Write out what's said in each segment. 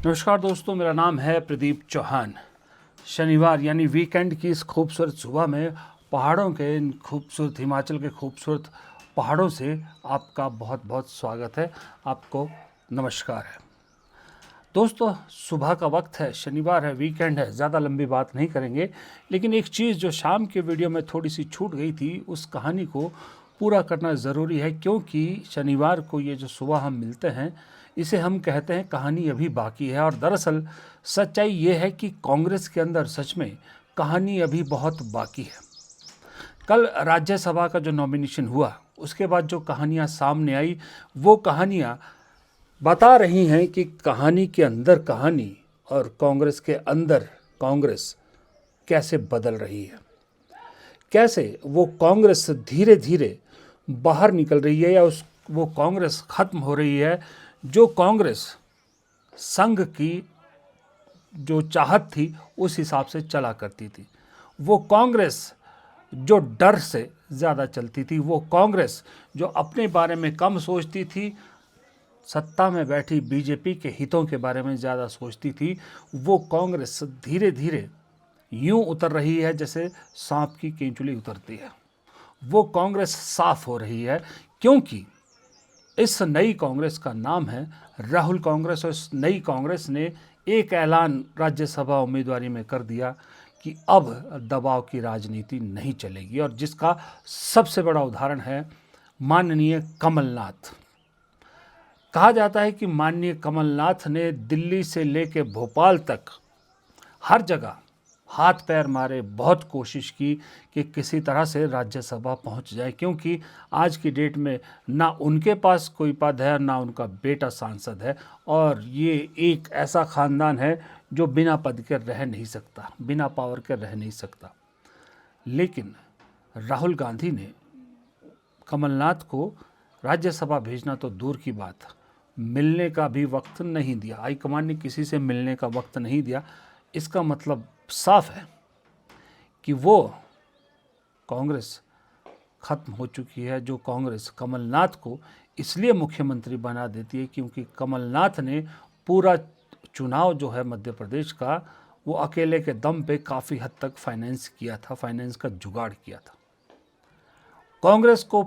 नमस्कार दोस्तों, मेरा नाम है प्रदीप चौहान। शनिवार यानी वीकेंड की इस खूबसूरत सुबह में पहाड़ों के इन खूबसूरत हिमाचल के खूबसूरत पहाड़ों से आपका बहुत बहुत स्वागत है। आपको नमस्कार है दोस्तों। सुबह का वक्त है, शनिवार है, वीकेंड है, ज़्यादा लंबी बात नहीं करेंगे। लेकिन एक चीज़ जो शाम के वीडियो में थोड़ी सी छूट गई थी, उस कहानी को पूरा करना ज़रूरी है, क्योंकि शनिवार को ये जो सुबह हम मिलते हैं, इसे हम कहते हैं कहानी अभी बाकी है। और दरअसल सच्चाई ये है कि कांग्रेस के अंदर सच में कहानी अभी बहुत बाकी है। कल राज्यसभा का जो नॉमिनेशन हुआ, उसके बाद जो कहानियाँ सामने आई, वो कहानियाँ बता रही हैं कि कहानी के अंदर कहानी और कांग्रेस के अंदर कांग्रेस कैसे बदल रही है, कैसे वो कांग्रेस धीरे धीरे बाहर निकल रही है, या वो कांग्रेस खत्म हो रही है जो कांग्रेस संघ की जो चाहत थी उस हिसाब से चला करती थी। वो कांग्रेस जो डर से ज़्यादा चलती थी, वो कांग्रेस जो अपने बारे में कम सोचती थी, सत्ता में बैठी बीजेपी के हितों के बारे में ज़्यादा सोचती थी, वो कांग्रेस धीरे धीरे यूं उतर रही है जैसे सांप की केंचुली उतरती है। वो कांग्रेस साफ हो रही है, क्योंकि इस नई कांग्रेस का नाम है राहुल कांग्रेस। और इस नई कांग्रेस ने एक ऐलान राज्यसभा उम्मीदवारी में कर दिया कि अब दबाव की राजनीति नहीं चलेगी, और जिसका सबसे बड़ा उदाहरण है माननीय कमलनाथ। कहा जाता है कि माननीय कमलनाथ ने दिल्ली से लेकर भोपाल तक हर जगह हाथ पैर मारे, बहुत कोशिश की कि किसी तरह से राज्यसभा पहुंच जाए, क्योंकि आज की डेट में ना उनके पास कोई पद है, ना उनका बेटा सांसद है, और ये एक ऐसा खानदान है जो बिना पद के रह नहीं सकता, बिना पावर के रह नहीं सकता। लेकिन राहुल गांधी ने कमलनाथ को राज्यसभा भेजना तो दूर की बात, मिलने का भी वक्त नहीं दिया। हाईकमान ने किसी से मिलने का वक्त नहीं दिया। इसका मतलब साफ है कि वो कांग्रेस खत्म हो चुकी है, जो कांग्रेस कमलनाथ को इसलिए मुख्यमंत्री बना देती है क्योंकि कमलनाथ ने पूरा चुनाव जो है मध्य प्रदेश का, वो अकेले के दम पे काफ़ी हद तक फाइनेंस किया था, फाइनेंस का जुगाड़ किया था। कांग्रेस को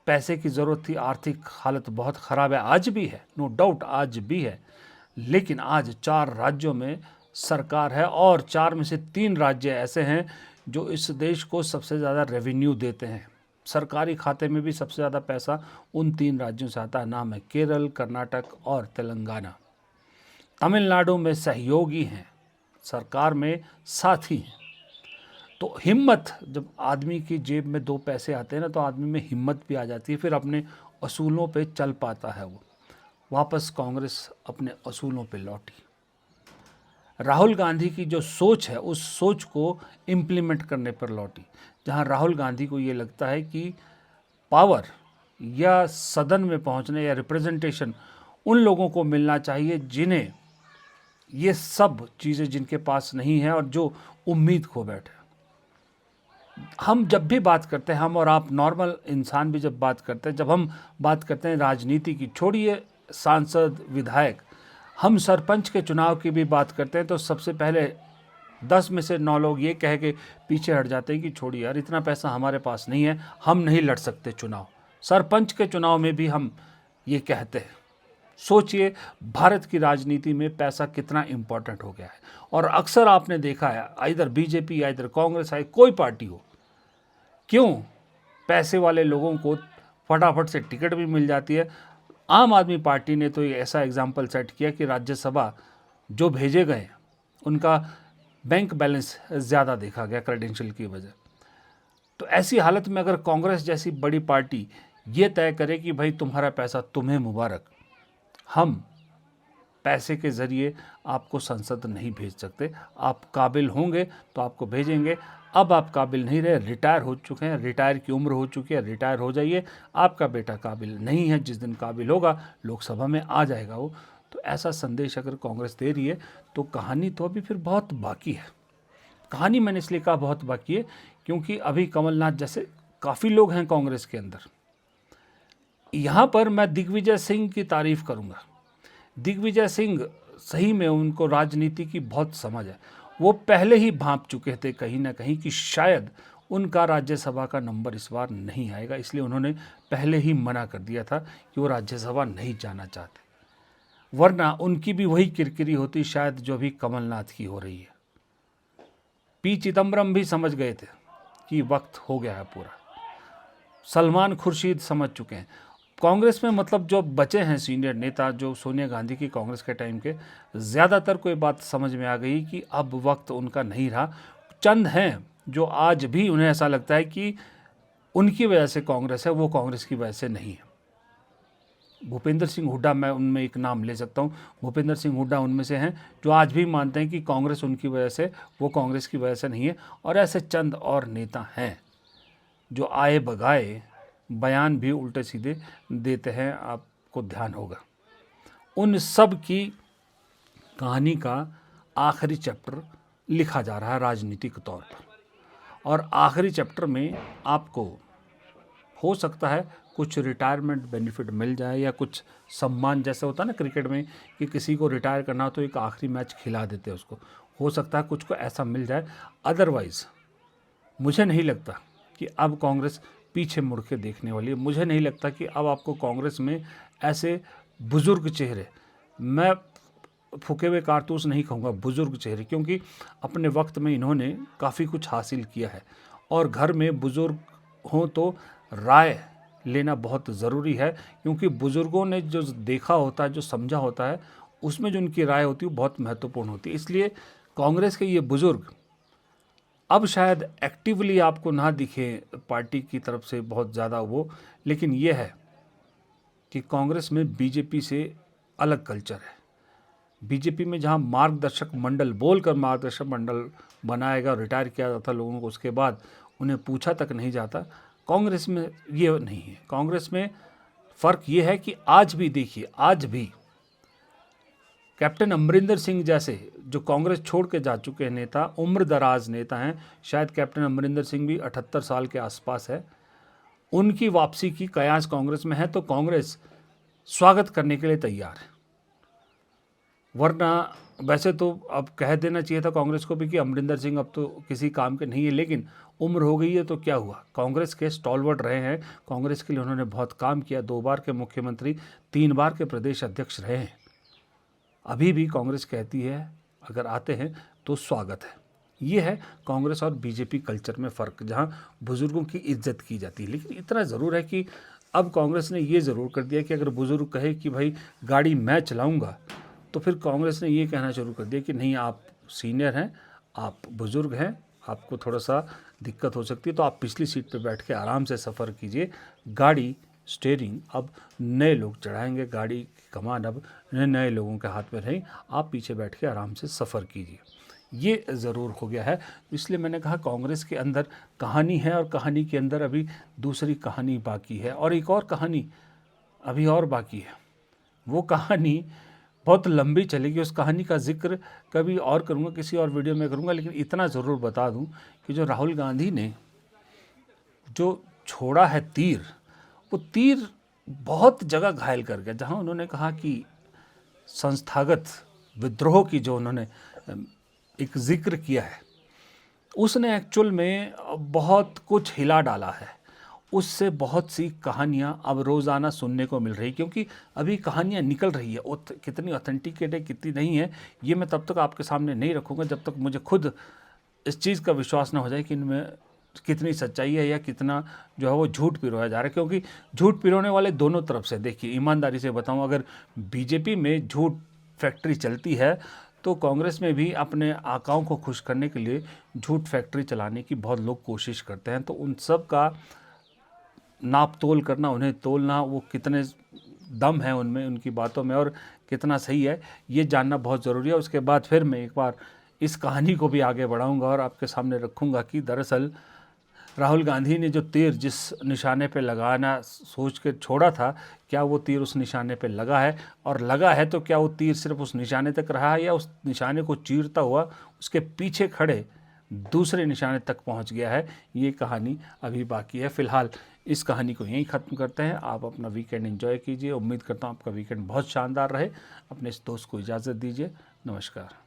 पैसे की ज़रूरत थी, आर्थिक हालत बहुत ख़राब है, आज भी है, नो डाउट आज भी है। लेकिन आज 4 राज्यों में सरकार है, और 4 में से 3 राज्य ऐसे हैं जो इस देश को सबसे ज़्यादा रेवेन्यू देते हैं। सरकारी खाते में भी सबसे ज़्यादा पैसा उन 3 राज्यों से आता है। नाम है केरल, कर्नाटक और तेलंगाना। तमिलनाडु में सहयोगी हैं, सरकार में साथी हैं। तो हिम्मत, जब आदमी की जेब में 2 पैसे आते हैं ना, तो आदमी में हिम्मत भी आ जाती है, फिर अपने असूलों पे चल पाता है। वो वापस कांग्रेस अपने असूलों पे लौटी। राहुल गांधी की जो सोच है, उस सोच को इम्प्लीमेंट करने पर लौटी। जहां राहुल गांधी को ये लगता है कि पावर या सदन में पहुंचने या रिप्रेजेंटेशन उन लोगों को मिलना चाहिए जिन्हें ये सब चीज़ें जिनके पास नहीं है, और जो उम्मीद खो बैठे। हम जब भी बात करते हैं, हम और आप नॉर्मल इंसान भी जब बात करते हैं, जब हम बात करते हैं राजनीति की, छोड़िए सांसद विधायक, हम सरपंच के चुनाव की भी बात करते हैं, तो सबसे पहले 10 में से 9 लोग ये कह के पीछे हट जाते हैं कि छोड़िए यार, इतना पैसा हमारे पास नहीं है, हम नहीं लड़ सकते चुनाव। सरपंच के चुनाव में भी हम ये कहते हैं। सोचिए भारत की राजनीति में पैसा कितना इम्पोर्टेंट हो गया है। और अक्सर आपने देखा है, इधर बीजेपी या इधर कांग्रेस है, कोई पार्टी हो, क्यों पैसे वाले लोगों को फटाफट से टिकट भी मिल जाती है। आम आदमी पार्टी ने तो ये ऐसा एग्जाम्पल सेट किया कि राज्यसभा जो भेजे गए उनका बैंक बैलेंस ज़्यादा देखा गया क्रेडेंशियल की वजह। तो ऐसी हालत में अगर कांग्रेस जैसी बड़ी पार्टी ये तय करे कि भाई तुम्हारा पैसा तुम्हें मुबारक, हम पैसे के ज़रिए आपको संसद नहीं भेज सकते, आप काबिल होंगे तो आपको भेजेंगे, अब आप काबिल नहीं रहे, रिटायर हो चुके हैं, रिटायर की उम्र हो चुकी है, रिटायर हो जाइए, आपका बेटा काबिल नहीं है, जिस दिन काबिल होगा लोकसभा में आ जाएगा वो। तो ऐसा संदेश अगर कांग्रेस दे रही है, तो कहानी तो अभी फिर बहुत बाकी है। कहानी मैंने इसलिए कहा बहुत बाकी है क्योंकि अभी कमलनाथ जैसे काफ़ी लोग हैं कांग्रेस के अंदर। यहाँ पर मैं दिग्विजय सिंह की तारीफ करूँगा। दिग्विजय सिंह सही में उनको राजनीति की बहुत समझ है। वो पहले ही भांप चुके थे कहीं ना कहीं कि शायद उनका राज्यसभा का नंबर इस बार नहीं आएगा, इसलिए उन्होंने पहले ही मना कर दिया था कि वो राज्यसभा नहीं जाना चाहते। वरना उनकी भी वही किरकिरी होती शायद जो भी कमलनाथ की हो रही है। पी चिदम्बरम भी समझ गए थे कि वक्त हो गया है पूरा। सलमान खुर्शीद समझ चुके हैं। कांग्रेस में मतलब जो बचे हैं सीनियर नेता, जो सोनिया गांधी की कांग्रेस के टाइम के, ज़्यादातर कोई बात समझ में आ गई कि अब वक्त उनका नहीं रहा। चंद हैं जो आज भी उन्हें ऐसा लगता है कि उनकी वजह से कांग्रेस है, वो कांग्रेस की वजह से नहीं है। भूपेंद्र सिंह हुड्डा, मैं उनमें एक नाम ले सकता हूँ, भूपेंद्र सिंह हुड्डा उनमें से हैं जो आज भी मानते हैं कि कांग्रेस उनकी वजह से, वो कांग्रेस की वजह से नहीं है। और ऐसे चंद और नेता हैं जो आए बगाए बयान भी उल्टे सीधे देते हैं, आपको ध्यान होगा। उन सब की कहानी का आखिरी चैप्टर लिखा जा रहा है राजनीतिक तौर पर, और आखिरी चैप्टर में आपको हो सकता है कुछ रिटायरमेंट बेनिफिट मिल जाए, या कुछ सम्मान, जैसे होता है ना क्रिकेट में कि किसी को रिटायर करना हो तो एक आखिरी मैच खिला देते हैं उसको, हो सकता है कुछ को ऐसा मिल जाए। अदरवाइज़ मुझे नहीं लगता कि अब कांग्रेस पीछे मुड़ के देखने वाली है। मुझे नहीं लगता कि अब आपको कांग्रेस में ऐसे बुज़ुर्ग चेहरे, मैं फूके हुए कारतूस नहीं कहूँगा, बुज़ुर्ग चेहरे, क्योंकि अपने वक्त में इन्होंने काफ़ी कुछ हासिल किया है। और घर में बुज़ुर्ग हों तो राय लेना बहुत ज़रूरी है, क्योंकि बुज़ुर्गों ने जो देखा होता है, जो समझा होता है, उसमें जो उनकी राय होती है वो बहुत महत्वपूर्ण होती है। इसलिए कांग्रेस के ये बुज़ुर्ग अब शायद एक्टिवली आपको ना दिखे पार्टी की तरफ से बहुत ज़्यादा वो, लेकिन ये है कि कांग्रेस में बीजेपी से अलग कल्चर है। बीजेपी में जहां मार्गदर्शक मंडल बोलकर मार्गदर्शक मंडल बनाएगा, रिटायर किया जाता लोगों को, उसके बाद उन्हें पूछा तक नहीं जाता, कांग्रेस में ये नहीं है। कांग्रेस में फ़र्क ये है कि आज भी देखिए, आज भी कैप्टन अमरिंदर सिंह जैसे जो कांग्रेस छोड़ के जा चुके हैं नेता, उम्र दराज नेता हैं, शायद कैप्टन अमरिंदर सिंह भी 78 साल के आसपास है, उनकी वापसी की कयास कांग्रेस में है, तो कांग्रेस स्वागत करने के लिए तैयार है। वरना वैसे तो अब कह देना चाहिए था कांग्रेस को भी कि अमरिंदर सिंह अब तो किसी काम के नहीं है, लेकिन उम्र हो गई है तो क्या हुआ, कांग्रेस के स्टॉलवर्ड रहे हैं, कांग्रेस के लिए उन्होंने बहुत काम किया, 2 बार के मुख्यमंत्री, 3 बार के प्रदेश अध्यक्ष रहे हैं। अभी भी कांग्रेस कहती है अगर आते हैं तो स्वागत है। ये है कांग्रेस और बीजेपी कल्चर में फ़र्क, जहाँ बुज़ुर्गों की इज्जत की जाती है। लेकिन इतना ज़रूर है कि अब कांग्रेस ने ये ज़रूर कर दिया कि अगर बुज़ुर्ग कहे कि भाई गाड़ी मैं चलाऊँगा, तो फिर कांग्रेस ने ये कहना शुरू कर दिया कि नहीं, आप सीनियर हैं, आप बुज़ुर्ग हैं, आपको थोड़ा सा दिक्कत हो सकती है, तो आप पिछली सीट पे बैठ के आराम से सफ़र कीजिए, गाड़ी स्टीयरिंग अब नए लोग चढ़ाएंगे, गाड़ी की कमान अब नए लोगों के हाथ में रही, आप पीछे बैठ के आराम से सफ़र कीजिए। ये ज़रूर हो गया है। इसलिए मैंने कहा कांग्रेस के अंदर कहानी है, और कहानी के अंदर अभी दूसरी कहानी बाकी है, और एक और कहानी अभी और बाकी है। वो कहानी बहुत लंबी चलेगी, उस कहानी का जिक्र कभी और करूँगा, किसी और वीडियो में करूँगा। लेकिन इतना ज़रूर बता दूँ कि जो राहुल गांधी ने जो छोड़ा है तीर, वो तीर बहुत जगह घायल कर गया। जहाँ उन्होंने कहा कि संस्थागत विद्रोह की जो उन्होंने एक जिक्र किया है, उसने एक्चुअल में बहुत कुछ हिला डाला है। उससे बहुत सी कहानियाँ अब रोज़ाना सुनने को मिल रही, क्योंकि अभी कहानियाँ निकल रही है, कितनी ऑथेंटिकेट है कितनी नहीं है, ये मैं तब तक आपके सामने नहीं रखूँगा जब तक मुझे खुद इस चीज़ का विश्वास ना हो जाए कि इनमें कितनी सच्चाई है या कितना जो है वो झूठ पिरोया जा रहा है। क्योंकि झूठ पिरोने वाले दोनों तरफ से, देखिए ईमानदारी से बताऊं, अगर बीजेपी में झूठ फैक्ट्री चलती है तो कांग्रेस में भी अपने आकाओं को खुश करने के लिए झूठ फैक्ट्री चलाने की बहुत लोग कोशिश करते हैं। तो उन सब का नाप तोल करना, उन्हें तोलना, वो कितने दम है उनमें, उनकी बातों में, और कितना सही है, ये जानना बहुत ज़रूरी है। उसके बाद फिर मैं एक बार इस कहानी को भी आगे बढ़ाऊंगा और आपके सामने रखूंगा कि दरअसल राहुल गांधी ने जो तीर जिस निशाने पे लगाना सोच के छोड़ा था, क्या वो तीर उस निशाने पे लगा है, और लगा है तो क्या वो तीर सिर्फ उस निशाने तक रहा है या उस निशाने को चीरता हुआ उसके पीछे खड़े दूसरे निशाने तक पहुंच गया है। ये कहानी अभी बाकी है। फ़िलहाल इस कहानी को यहीं ख़त्म करते हैं। आप अपना वीकेंड एंजॉय कीजिए। उम्मीद करता हूँ आपका वीकेंड बहुत शानदार रहे। अपने इस दोस्त को इजाज़त दीजिए। नमस्कार।